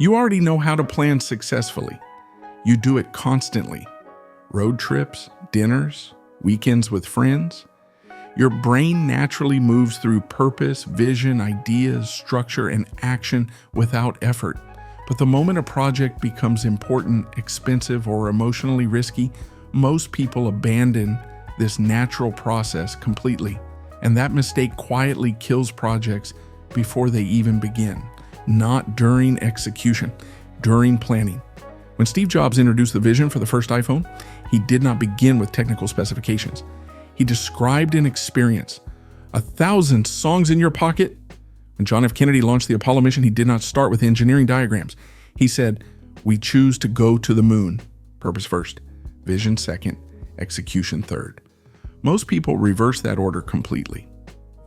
You already know how to plan successfully. You do it constantly. Road trips, dinners, weekends with friends. Your brain naturally moves through purpose, vision, ideas, structure, and action without effort. But the moment a project becomes important, expensive, or emotionally risky, most people abandon this natural process completely. And that mistake quietly kills projects before they even begin. Not during execution, during planning. When Steve Jobs introduced the vision for the first iPhone, he did not begin with technical specifications. He described an experience. 1,000 songs in your pocket? When John F. Kennedy launched the Apollo mission, he did not start with engineering diagrams. He said, "We choose to go to the moon. Purpose first, vision second, execution third." Most people reverse that order completely.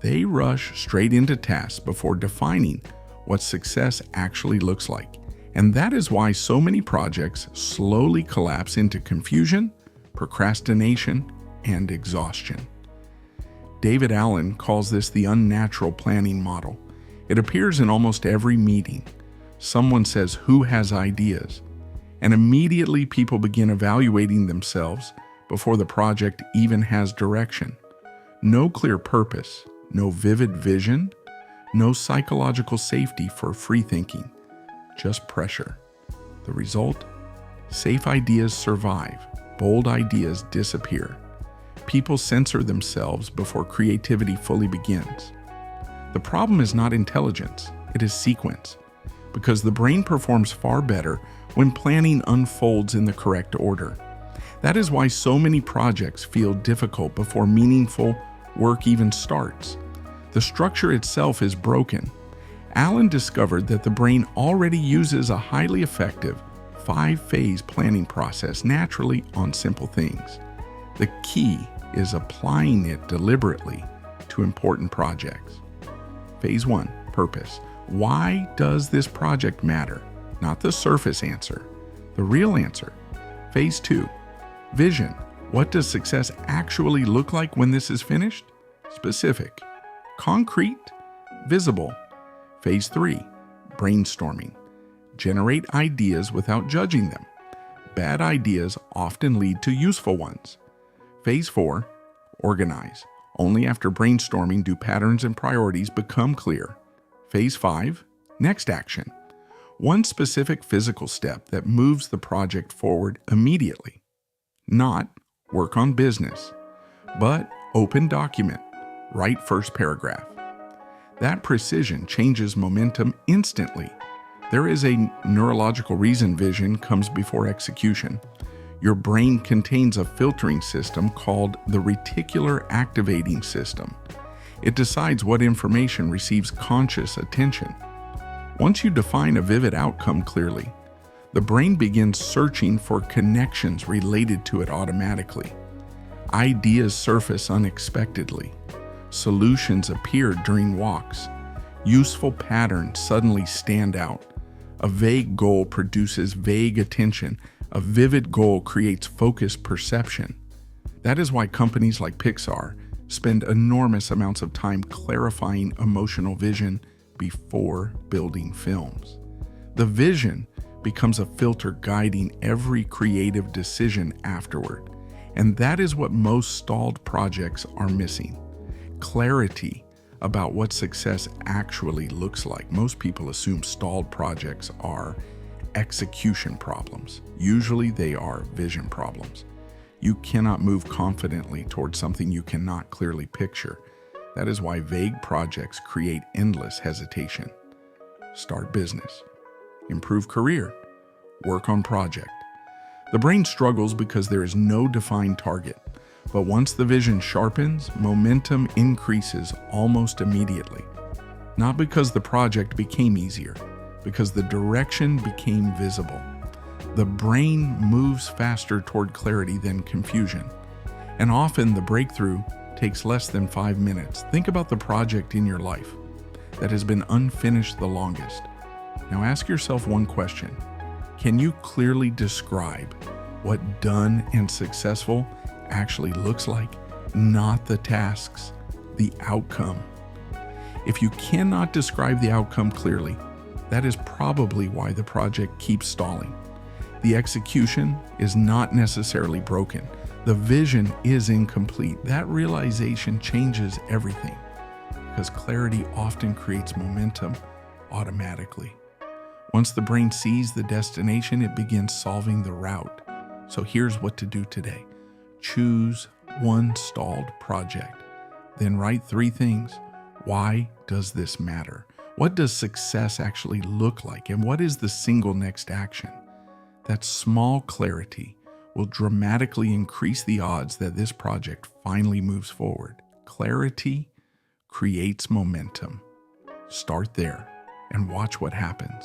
They rush straight into tasks before defining what success actually looks like. And that is why so many projects slowly collapse into confusion, procrastination, and exhaustion. David Allen calls this the unnatural planning model. It appears in almost every meeting. Someone says, "Who has ideas?" And immediately people begin evaluating themselves before the project even has direction. No clear purpose, no vivid vision, no psychological safety for free thinking, just pressure. The result? Safe ideas survive, bold ideas disappear. People censor themselves before creativity fully begins. The problem is not intelligence, it is sequence, because the brain performs far better when planning unfolds in the correct order. That is why so many projects feel difficult before meaningful work even starts. The structure itself is broken. Allen discovered that the brain already uses a highly effective 5-phase planning process naturally on simple things. The key is applying it deliberately to important projects. Phase 1, purpose. Why does this project matter? Not the surface answer, the real answer. Phase 2, vision. What does success actually look like when this is finished? Specific. Concrete, visible. Phase 3, brainstorming. Generate ideas without judging them. Bad ideas often lead to useful ones. Phase 4, organize. Only after brainstorming do patterns and priorities become clear. Phase 5, next action. One specific physical step that moves the project forward immediately. Not work on business, but open document, write first paragraph. That precision changes momentum instantly. There is a neurological reason vision comes before execution. Your brain contains a filtering system called the reticular activating system. It decides what information receives conscious attention. Once you define a vivid outcome clearly, the brain begins searching for connections related to it automatically. Ideas surface unexpectedly. Solutions appear during walks. Useful patterns suddenly stand out. A vague goal produces vague attention. A vivid goal creates focused perception. That is why companies like Pixar spend enormous amounts of time clarifying emotional vision before building films. The vision becomes a filter guiding every creative decision afterward. And that is what most stalled projects are missing. Clarity about what success actually looks like. Most people assume stalled projects are execution problems. Usually they are vision problems. You cannot move confidently towards something you cannot clearly picture. That is why vague projects create endless hesitation. Start business. Improve career. Work on project. The brain struggles because there is no defined target. But once the vision sharpens, momentum increases almost immediately. Not because the project became easier, because the direction became visible. The brain moves faster toward clarity than confusion. And often the breakthrough takes less than 5 minutes. Think about the project in your life that has been unfinished the longest. Now ask yourself one question. Can you clearly describe what done and successful actually looks like? Not the tasks, the outcome. If you cannot describe the outcome clearly, That is probably why the project keeps stalling. The execution is not necessarily broken. The vision is incomplete. That realization changes everything because clarity often creates momentum automatically. Once the brain sees the destination, it begins solving the route. So here's what to do today. Choose one stalled project. Then write 3 things. Why does this matter? What does success actually look like? And what is the single next action? That small clarity will dramatically increase the odds that this project finally moves forward. Clarity creates momentum. Start there and watch what happens.